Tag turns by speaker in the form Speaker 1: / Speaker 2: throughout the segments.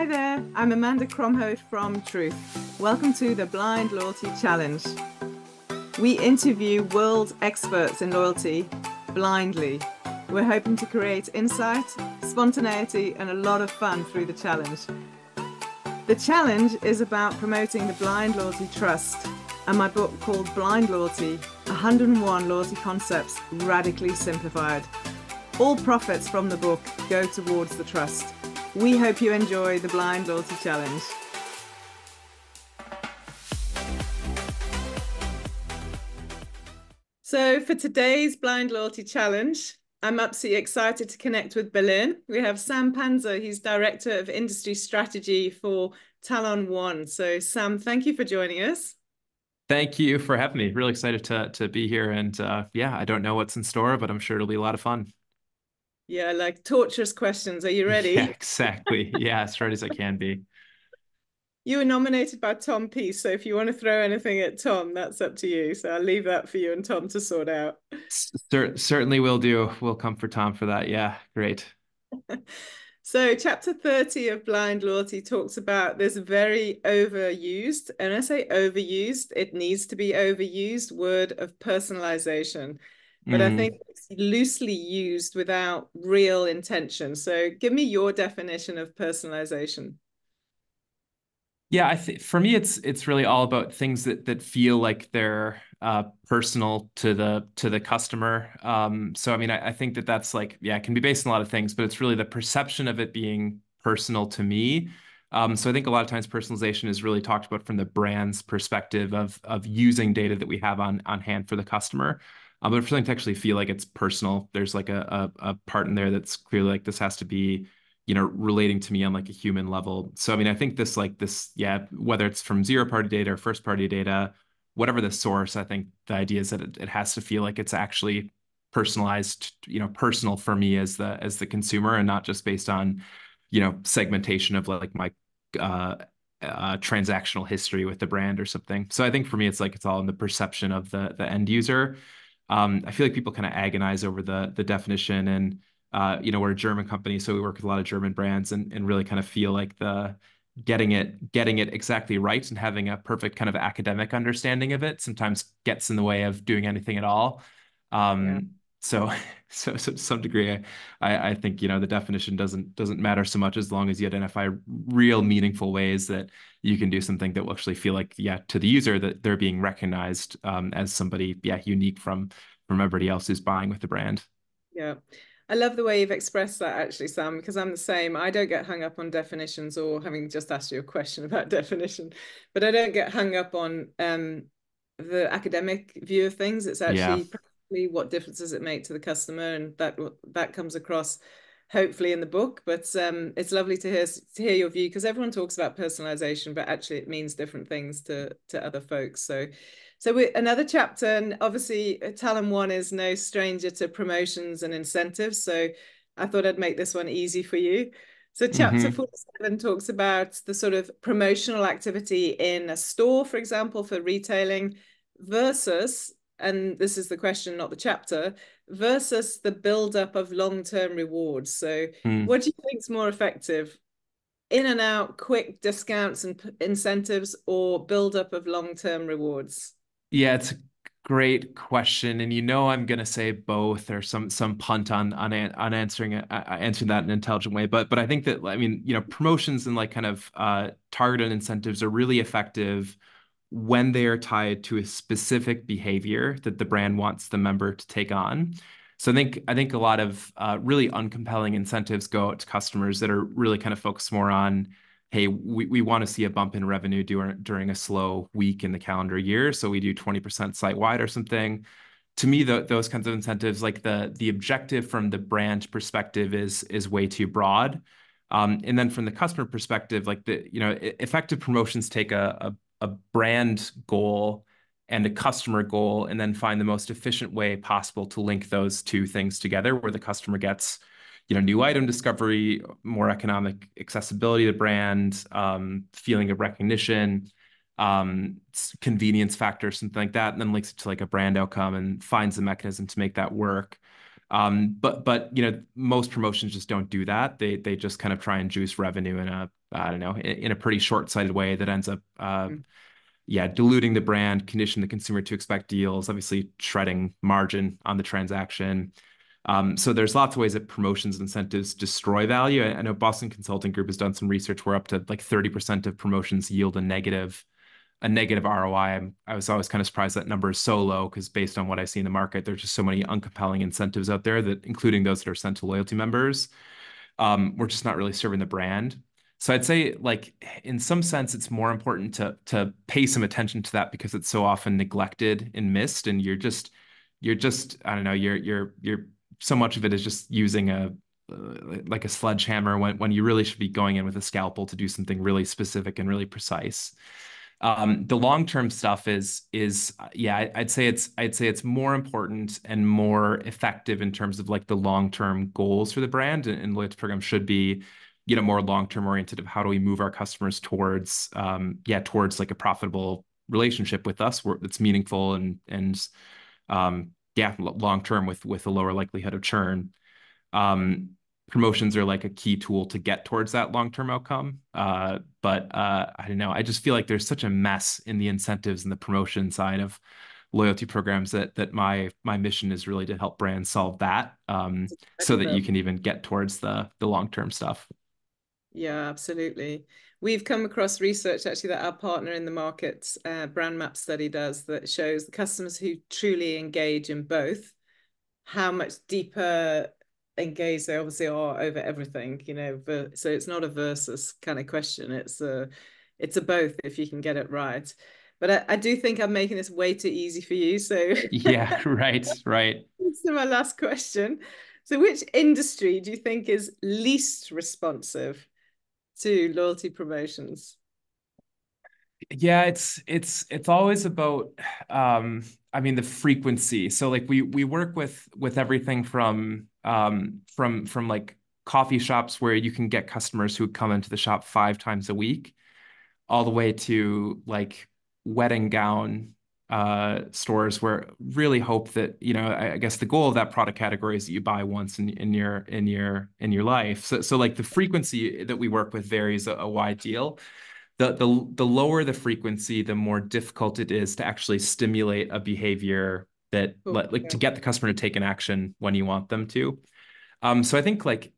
Speaker 1: Hi there, I'm Amanda Cromhote from Truth. Welcome to the Blind Loyalty Challenge. We interview world experts in loyalty blindly. We're hoping to create insight, spontaneity, and a lot of fun through the challenge. The challenge is about promoting the blind loyalty trust, and my book called Blind Loyalty, 101 Loyalty Concepts Radically Simplified. All profits from the book go towards the trust. We hope you enjoy the Blind Loyalty Challenge. So for today's Blind Loyalty Challenge, I'm absolutely excited to connect with Berlin. We have Sam Panzer, he's Director of Industry Strategy for Talon One. So Sam, thank you for joining us.
Speaker 2: Thank you for having me. Really excited to be here. And yeah, I don't know what's in store, but I'm sure it'll be a lot of fun.
Speaker 1: Yeah, like torturous questions. Are you
Speaker 2: Yeah,
Speaker 1: ready?
Speaker 2: exactly. Yeah, as ready as I can be.
Speaker 1: You were nominated by Tom Peace, so if you want to throw anything at Tom, that's up to you. So I'll leave that for you and Tom to sort out.
Speaker 2: Certainly will do. We'll come for Tom for that. Yeah, great.
Speaker 1: So chapter 30 of Blind Loyalty talks about this very overused, and I say overused, it needs to be overused, word of personalization. But I think
Speaker 2: Mm.
Speaker 1: it's loosely used without real intention. So give me your definition of personalization.
Speaker 2: Yeah, I think for me it's really all about things that feel like they're personal to the customer. So I mean, I think that's like, yeah, it can be based on a lot of things, but it's really the perception of it being personal to me. So I think a lot of times personalization is really talked about from the brand's perspective of using data that we have on hand for the customer. But for something to actually feel like it's personal, there's like a part in there that's clearly like this has to be relating to me on like a human level. So I mean, I think yeah, whether it's from zero party data or first party data, whatever the source, I think the idea is that it has to feel like it's actually personalized, personal for me as the consumer, and not just based on, segmentation of like my uh transactional history with the brand or something. So I think for me, it's all in the perception of the end user. I feel like people kind of agonize over the definition, and we're a German company, so we work with a lot of German brands, and really kind of feel like the getting it exactly right and having a perfect kind of academic understanding of it sometimes gets in the way of doing anything at all.
Speaker 1: Yeah.
Speaker 2: Um, so, so to some degree, I think the definition doesn't matter so much as long as you identify real meaningful ways that you can do something that will actually feel like, yeah, to the user that they're being recognized as somebody, yeah, unique from everybody else who's buying with the brand.
Speaker 1: Yeah. I love the way you've expressed that actually, Sam, because I'm the same. I don't get hung up on definitions or having just asked you a question about definition, but I don't get hung up on the academic view of things. It's
Speaker 2: Yeah.
Speaker 1: actually practically what difference does it make to the customer, and that comes across hopefully in the book. But it's lovely to hear your view, because everyone talks about personalization, but actually it means different things to other folks. So another chapter, and obviously Talon One is no stranger to promotions and incentives. So I thought I'd make this one easy for you. So chapter
Speaker 2: Hmm.
Speaker 1: 47 talks about the sort of promotional activity in a store, for example, for retailing versus, and this is the question, not the chapter, versus the buildup of long-term rewards. So what do you think is more effective? In and out, quick discounts and incentives, or buildup of long-term rewards?
Speaker 2: Yeah, it's a great question, and I'm gonna say both, or some punt on answering that in an intelligent way. But I think that, I mean, promotions and like kind of targeted incentives are really effective when they are tied to a specific behavior that the brand wants the member to take on. So I think a lot of really uncompelling incentives go out to customers that are really kind of focused more on, hey, we want to see a bump in revenue during a slow week in the calendar year, so we do 20% site wide or something. To me, those kinds of incentives, like the objective from the brand perspective is way too broad. And then from the customer perspective, like effective promotions take a brand goal and a customer goal, and then find the most efficient way possible to link those two things together, where the customer gets, new item discovery, more economic accessibility to the brand, feeling of recognition, convenience factor, something like that, and then links it to like a brand outcome and finds a mechanism to make that work. But most promotions just don't do that. They just kind of try and juice revenue in a I don't know in a pretty short-sighted way that ends up
Speaker 1: Mm.
Speaker 2: yeah, diluting the brand, condition the consumer to expect deals, obviously shredding margin on the transaction. So there's lots of ways that promotions and incentives destroy value. I know Boston Consulting Group has done some research where up to like 30% of promotions yield a negative ROI. I was always kind of surprised that number is so low because based on what I see in the market, there's just so many uncompelling incentives out there that, including those that are sent to loyalty members, we're just not really serving the brand. So I'd say, like, in some sense, it's more important to pay some attention to that because it's so often neglected and missed, and you're just I don't know, you're so much of it is just using a like a sledgehammer when you really should be going in with a scalpel to do something really specific and really precise. The long-term stuff is yeah, I'd say it's more important and more effective in terms of like the long-term goals for the brand, and loyalty program should be, more long-term oriented of how do we move our customers towards towards like a profitable relationship with us where it's meaningful and long-term with a lower likelihood of churn. Um, Promotions are like a key tool to get towards that long-term outcome. But I don't know. I just feel like there's such a mess in the incentives and the promotion side of loyalty programs that my mission is really to help brands solve that, so that you
Speaker 1: Expert.
Speaker 2: can even get towards the long-term stuff.
Speaker 1: Yeah, absolutely. We've come across research actually that our partner in the market, brand map study does that shows the customers who truly engage in both, how much deeper engaged they obviously are over everything, so it's not a versus kind of question. It's a both if you can get it right. But I do think I'm making this way too easy for you. So
Speaker 2: Yeah, right, right.
Speaker 1: so my last question. So which industry do you think is least responsive to loyalty promotions?
Speaker 2: Yeah, it's always about I mean the frequency. So like we work with everything from like coffee shops where you can get customers who come into the shop 5 times a week, all the way to like wedding gown stores where really hope that, I guess the goal of that product category is that you buy once in your life. So like the frequency that we work with varies a wide deal. The lower the frequency, the more difficult it is to actually stimulate a behavior that
Speaker 1: Cool.
Speaker 2: like
Speaker 1: Yeah.
Speaker 2: to get the customer to take an action when you want them to. So I think like,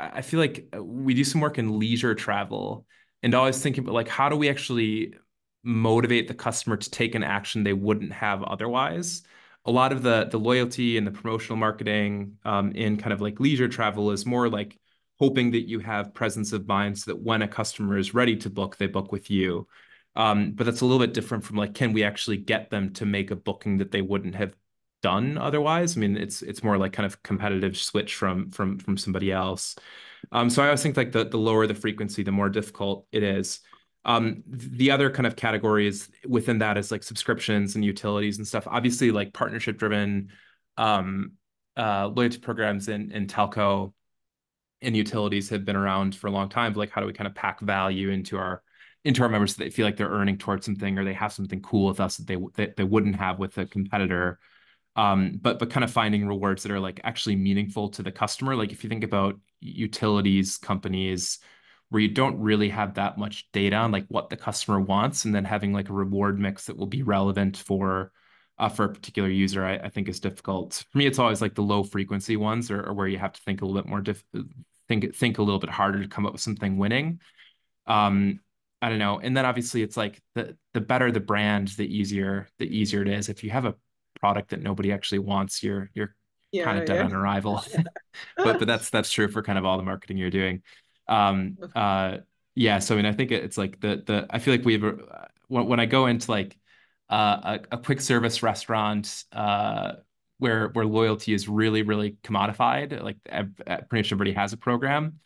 Speaker 2: I feel like we do some work in leisure travel and always thinking about like how do we actually motivate the customer to take an action they wouldn't have otherwise. A lot of the loyalty and the promotional marketing in kind of like leisure travel is more like hoping that you have presence of mind so that when a customer is ready to book, they book with you. But that's a little bit different from like, can we actually get them to make a booking that they wouldn't have done otherwise? I mean, it's more like kind of competitive switch from somebody else. So I always think like the lower the frequency, the more difficult it is. The other kind of categories within that is like subscriptions and utilities and stuff. Obviously, like partnership driven loyalty programs in telco and utilities have been around for a long time. But like, how do we kind of pack value into our members so they feel like they're earning towards something or they have something cool with us that they wouldn't have with a competitor? But kind of finding rewards that are like actually meaningful to the customer. Like if you think about utilities companies where you don't really have that much data on like what the customer wants, and then having like a reward mix that will be relevant for a particular user, I think is difficult. For me, it's always like the low frequency ones or where you have to think a little bit more think a little bit harder to come up with something winning. Um, I don't know. And then obviously it's like the better the brand, the easier it is. If you have a product that nobody actually wants, you're kind
Speaker 1: Yeah,
Speaker 2: of dead
Speaker 1: yeah.
Speaker 2: on arrival. But that's true for kind of all the marketing you're doing. Um, uh, yeah. So I mean, I think it's like the I feel like we have when I go into like a quick service restaurant where loyalty is really really commodified, like pretty much everybody has a program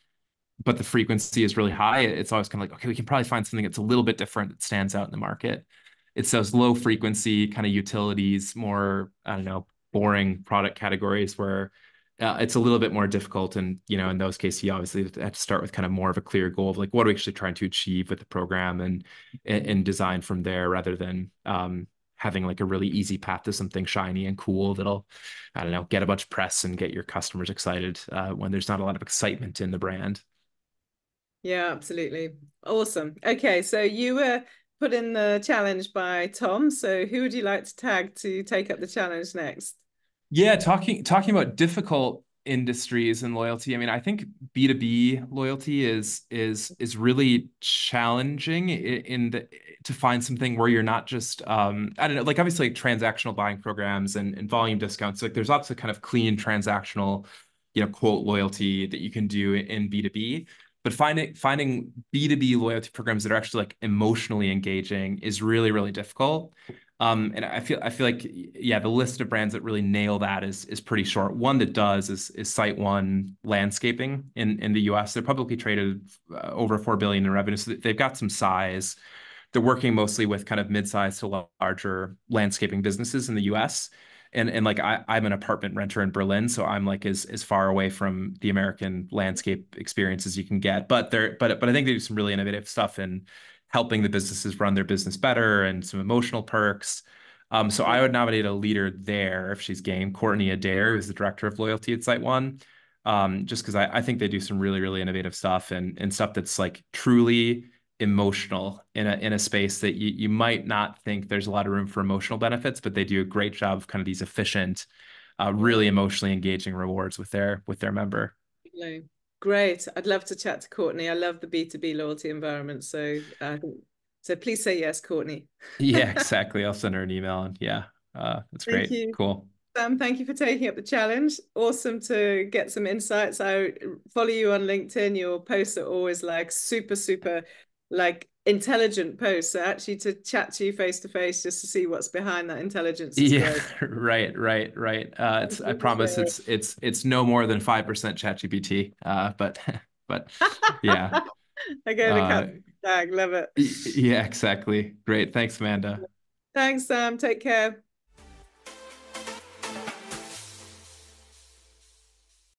Speaker 2: but the frequency is really high, it's always kind of like, okay, we can probably find something that's a little bit different that stands out in the market. It's those low frequency kind of utilities, more, I don't know, boring product categories where it's a little bit more difficult. And, in those cases, you obviously have to start with kind of more of a clear goal of like, what are we actually trying to achieve with the program and design from there rather than, having like a really easy path to something shiny and cool that'll, I don't know, get a bunch of press and get your customers excited when there's not a lot of excitement in the brand.
Speaker 1: Yeah, absolutely. Awesome. Okay, so you were put in the challenge by Tom. So who would you like to tag to take up the challenge next?
Speaker 2: Yeah, talking about difficult industries and loyalty. I mean, I think B2B loyalty is really challenging in the to find something where you're not just I don't know, like obviously like transactional buying programs and volume discounts. Like there's lots of kind of clean transactional, quote loyalty that you can do in B2B. But finding B2B loyalty programs that are actually like emotionally engaging is really, really difficult. And I feel like yeah, the list of brands that really nail that is pretty short. One that does is SiteOne Landscaping in the US. They're publicly traded over 4 billion in revenue, so they've got some size. They're working mostly with kind of mid-sized to larger landscaping businesses in the US. And like I'm an apartment renter in Berlin, so I'm like as far away from the American landscape experience as you can get. But I think they do some really innovative stuff in helping the businesses run their business better and some emotional perks. So I would nominate a leader there if she's game, Courtney Adair, who's the director of loyalty at SiteOne. Just because I think they do some really, really innovative stuff and stuff that's like truly emotional in a space that you might not think there's a lot of room for emotional benefits, but they do a great job of kind of these efficient,
Speaker 1: Yeah,
Speaker 2: really emotionally engaging rewards with their member.
Speaker 1: lovely. Great. I'd love to chat to Courtney. I love the B2B loyalty environment. So so please say yes, Courtney.
Speaker 2: Yeah, exactly. I'll send her an email and yeah, that's
Speaker 1: Thank
Speaker 2: great.
Speaker 1: you.
Speaker 2: Cool.
Speaker 1: Sam, thank you for taking up the challenge. Awesome to get some insights. I follow you on LinkedIn. Your posts are always like super, super like intelligent posts. So actually to chat to you face to face just to see what's behind that intelligence is
Speaker 2: Yeah,
Speaker 1: great.
Speaker 2: right, right, right.
Speaker 1: Thank
Speaker 2: I
Speaker 1: you for
Speaker 2: promise
Speaker 1: sharing.
Speaker 2: it's no more than 5% ChatGPT. But but yeah.
Speaker 1: Okay, the
Speaker 2: Uh
Speaker 1: cat tag, love it.
Speaker 2: yeah, exactly. Great. Thanks, Amanda.
Speaker 1: Thanks, Sam. Take care.